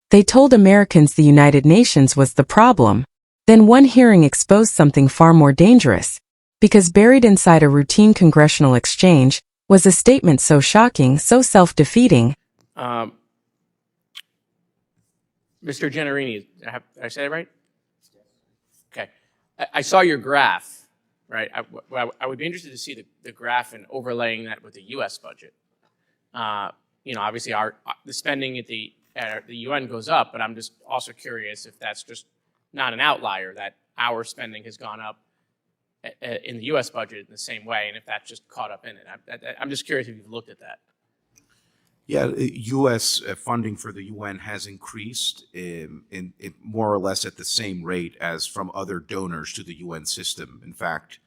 They told Americans the United Nations was the problem. Then one hearing exposed something far more dangerous, because buried inside a routine congressional exchange was a statement so shocking, so self-defeating. Mr. Generini, did I say that right? Okay. I saw your graph, right? I would be interested to see the graph and overlaying that with the U.S. budget. Obviously the spending at the UN goes up, but I'm just also curious if that's just not an outlier, that our spending has gone up in the U.S. budget in the same way, and if that's just caught up in it. I'm just curious if you've looked at that. Yeah, U.S. funding for the UN has increased in more or less at the same rate as from other donors to the UN system. In fact,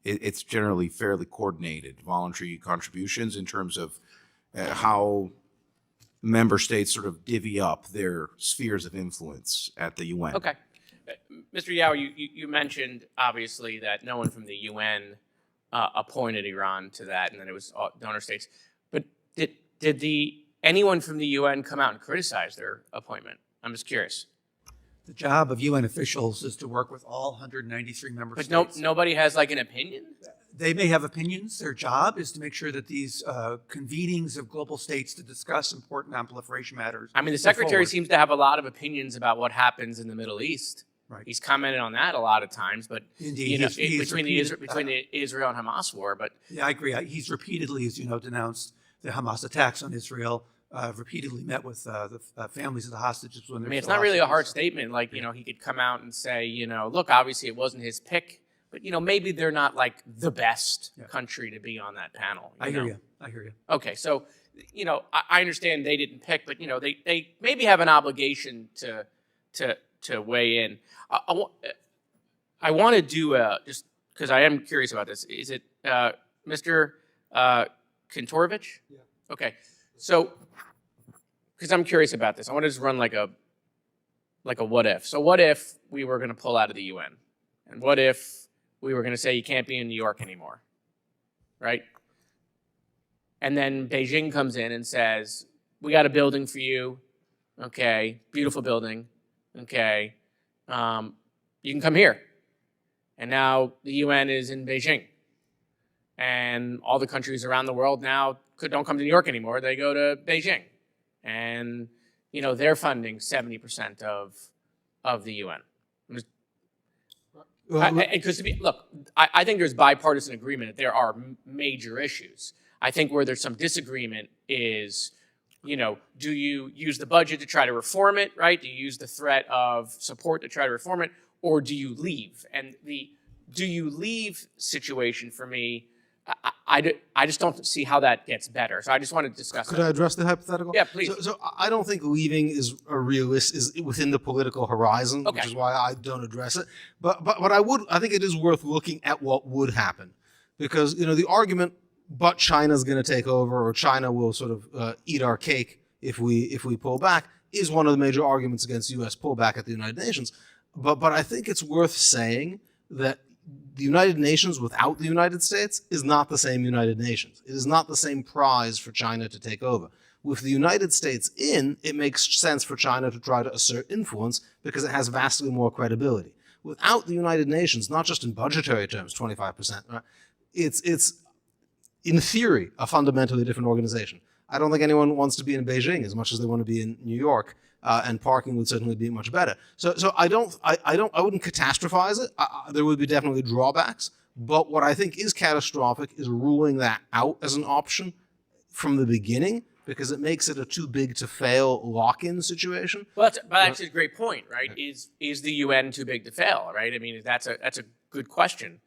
it's generally fairly coordinated, voluntary contributions in terms of how member states sort of divvy up their spheres of influence at the UN. Okay. Mr. Yao, you mentioned, obviously, that no one from the UN appointed Iran to that, and then it was all donor states. But did anyone from the UN come out and criticize their appointment? I'm just curious. The job of UN officials is to work with all 193 member states. But nobody has like an opinion? They may have opinions. Their job is to make sure that these convenings of global states to discuss important non-proliferation matters. I mean, the secretary seems to have a lot of opinions about what happens in the Middle East. Right. He's commented on that a lot of times, but Indeed, between the Israel and Hamas war. But yeah, I agree. He's repeatedly, as you know, denounced the Hamas attacks on Israel. Repeatedly met with the families of the hostages. When I mean, it's not really a hard statement. Like, he could come out and say, look, obviously it wasn't his pick, but maybe they're not like the best country to be on that panel. I hear you. Okay, so I understand they didn't pick, but they maybe have an obligation to weigh in. I want to do just because I am curious about this. Is it Mr. Kantorovich? Yeah. Okay, so because I'm curious about this, I want to just run like a what if. So what if we were going to pull out of the UN, and what if we were going to say you can't be in New York anymore, right? And then Beijing comes in and says, we got a building for you. Okay, beautiful building. Okay, you can come here. And now the UN is in Beijing. And all the countries around the world now don't come to New York anymore. They go to Beijing. And, they're funding 70% of the UN. Because I think there's bipartisan agreement that there are major issues. I think where there's some disagreement is, do you use the budget to try to reform it, right? Do you use the threat of support to try to reform it, or do you leave? And the do you leave situation for me, I just don't see how that gets better. So I just want to discuss Could I address the hypothetical? Yeah, please. So I don't think leaving is within the political horizon, Okay. which is why I don't address it. But I think it is worth looking at what would happen, because the argument, but China's going to take over, or China will sort of eat our cake if we pull back, is one of the major arguments against U.S. pullback at the United Nations. But I think it's worth saying that the United Nations without the United States is not the same United Nations. It is not the same prize for China to take over. With the United States in, it makes sense for China to try to assert influence because it has vastly more credibility. Without the United Nations, not just in budgetary terms, 25%, right? It's in theory a fundamentally different organization. I don't think anyone wants to be in Beijing as much as they want to be in New York. And parking would certainly be much better. So I wouldn't catastrophize it. There would be definitely drawbacks, but what I think is catastrophic is ruling that out as an option from the beginning, because it makes it a too big to fail lock-in situation. Well, that's a great point, right? Is the UN too big to fail, right? I mean, that's a good question,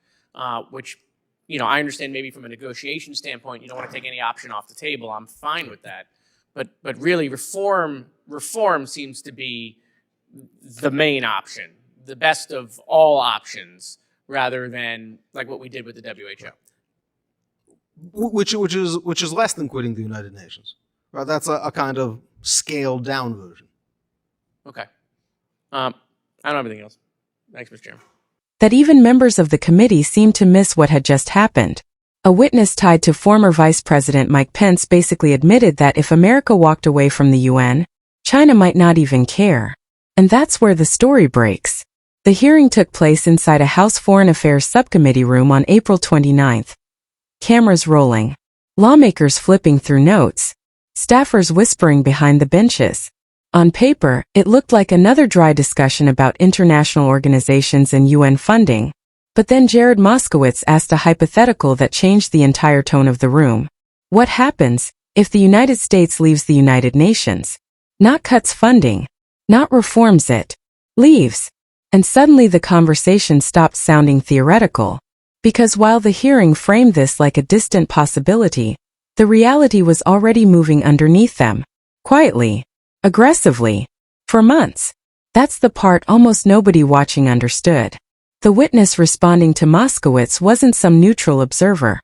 which, I understand maybe from a negotiation standpoint, you don't want to take any option off the table. I'm fine with that. But really, reform seems to be the main option, the best of all options, rather than like what we did with the WHO. Which is less than quitting the United Nations. Right? That's a kind of scaled down version. Okay. I don't have anything else. Thanks, Mr. Chairman. That even members of the committee seemed to miss what had just happened. A witness tied to former Vice President Mike Pence basically admitted that if America walked away from the UN, China might not even care. And that's where the story breaks. The hearing took place inside a House Foreign Affairs Subcommittee room on April 29th. Cameras rolling. Lawmakers flipping through notes. Staffers whispering behind the benches. On paper, it looked like another dry discussion about international organizations and UN funding. But then Jared Moskowitz asked a hypothetical that changed the entire tone of the room. What happens if the United States leaves the United Nations? Not cuts funding. Not reforms it. Leaves. And suddenly the conversation stopped sounding theoretical. Because while the hearing framed this like a distant possibility, the reality was already moving underneath them. Quietly. Aggressively. For months. That's the part almost nobody watching understood. The witness responding to Moskowitz wasn't some neutral observer.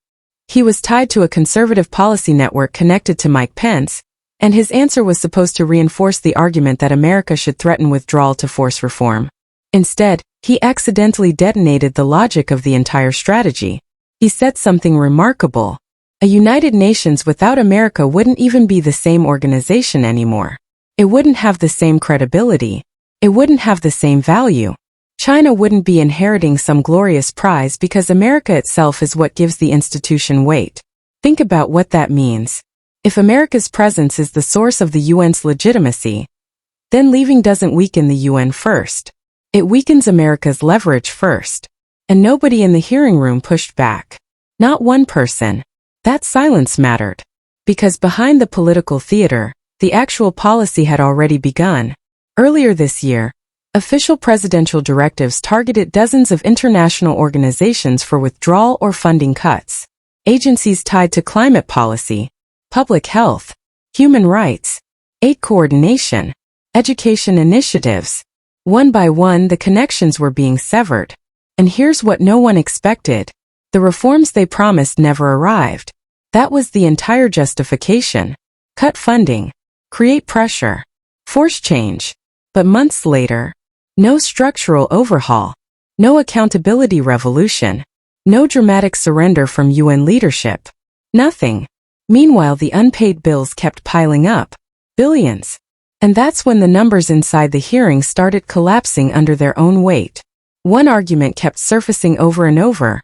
He was tied to a conservative policy network connected to Mike Pence, and his answer was supposed to reinforce the argument that America should threaten withdrawal to force reform. Instead, he accidentally detonated the logic of the entire strategy. He said something remarkable. A United Nations without America wouldn't even be the same organization anymore. It wouldn't have the same credibility. It wouldn't have the same value. China wouldn't be inheriting some glorious prize because America itself is what gives the institution weight. Think about what that means. If America's presence is the source of the UN's legitimacy, then leaving doesn't weaken the UN first. It weakens America's leverage first. And nobody in the hearing room pushed back. Not one person. That silence mattered. Because behind the political theater, the actual policy had already begun. Earlier this year, official presidential directives targeted dozens of international organizations for withdrawal or funding cuts. Agencies tied to climate policy, public health, human rights, aid coordination, education initiatives. One by one, the connections were being severed. And here's what no one expected. The reforms they promised never arrived. That was the entire justification. Cut funding. Create pressure. Force change. But months later, no structural overhaul. No accountability revolution. No dramatic surrender from UN leadership. Nothing. Meanwhile, the unpaid bills kept piling up. Billions. And that's when the numbers inside the hearing started collapsing under their own weight. One argument kept surfacing over and over.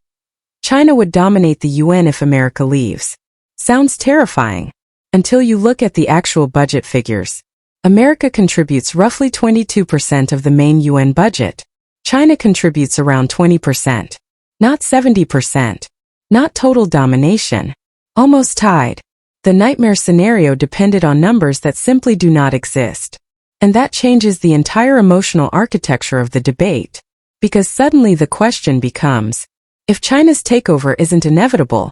China would dominate the UN if America leaves. Sounds terrifying. Until you look at the actual budget figures. America contributes roughly 22% of the main UN budget. China contributes around 20%. Not 70%. Not total domination. Almost tied. The nightmare scenario depended on numbers that simply do not exist. And that changes the entire emotional architecture of the debate. Because suddenly the question becomes, if China's takeover isn't inevitable,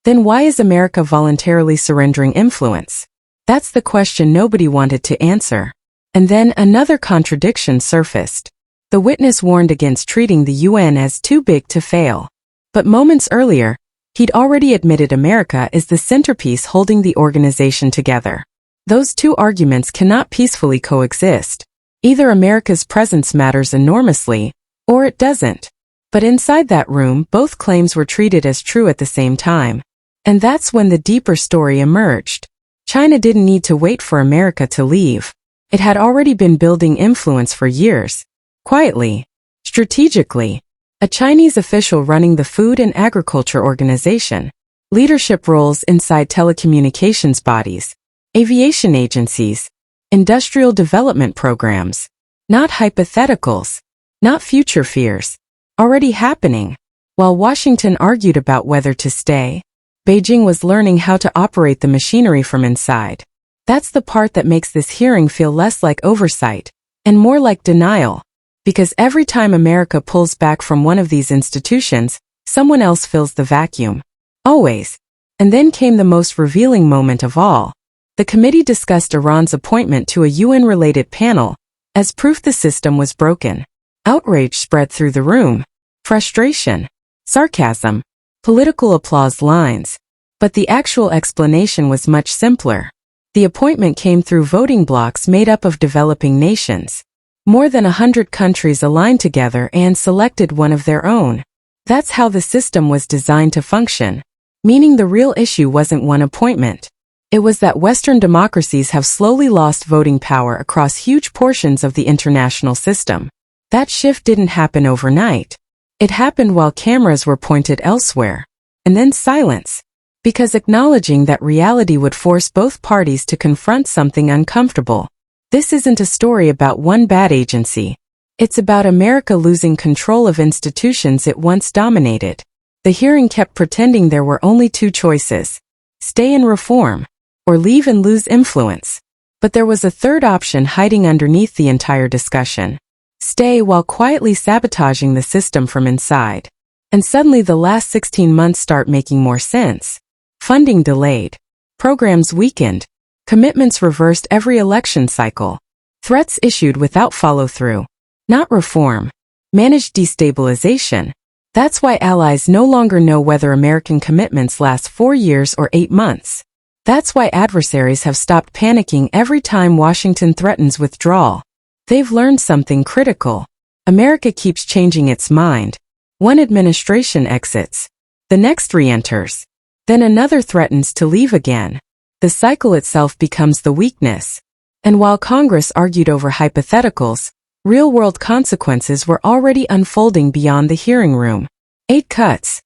then why is America voluntarily surrendering influence? That's the question nobody wanted to answer. And then another contradiction surfaced. The witness warned against treating the UN as too big to fail. But moments earlier, he'd already admitted America is the centerpiece holding the organization together. Those two arguments cannot peacefully coexist. Either America's presence matters enormously, or it doesn't. But inside that room, both claims were treated as true at the same time. And that's when the deeper story emerged. China didn't need to wait for America to leave. It had already been building influence for years. Quietly. Strategically. A Chinese official running the Food and Agriculture Organization. Leadership roles inside telecommunications bodies. Aviation agencies. Industrial development programs. Not hypotheticals. Not future fears. Already happening. While Washington argued about whether to stay, Beijing was learning how to operate the machinery from inside. That's the part that makes this hearing feel less like oversight, and more like denial. Because every time America pulls back from one of these institutions, someone else fills the vacuum. Always. And then came the most revealing moment of all. The committee discussed Iran's appointment to a UN-related panel, as proof the system was broken. Outrage spread through the room. Frustration. Sarcasm. Political applause lines. But the actual explanation was much simpler. The appointment came through voting blocs made up of developing nations. More than 100 countries aligned together and selected one of their own. That's how the system was designed to function. Meaning the real issue wasn't one appointment. It was that Western democracies have slowly lost voting power across huge portions of the international system. That shift didn't happen overnight. It happened while cameras were pointed elsewhere. And then silence. Because acknowledging that reality would force both parties to confront something uncomfortable. This isn't a story about one bad agency. It's about America losing control of institutions it once dominated. The hearing kept pretending there were only two choices: stay and reform, or leave and lose influence. But there was a third option hiding underneath the entire discussion. Stay while quietly sabotaging the system from inside. And suddenly the last 16 months start making more sense. Funding delayed. Programs weakened. Commitments reversed every election cycle. Threats issued without follow-through. Not reform. Managed destabilization. That's why allies no longer know whether American commitments last 4 years or 8 months. That's why adversaries have stopped panicking every time Washington threatens withdrawal. They've learned something critical. America keeps changing its mind. One administration exits. The next re-enters. Then another threatens to leave again. The cycle itself becomes the weakness. And while Congress argued over hypotheticals, real-world consequences were already unfolding beyond the hearing room. 8 cuts.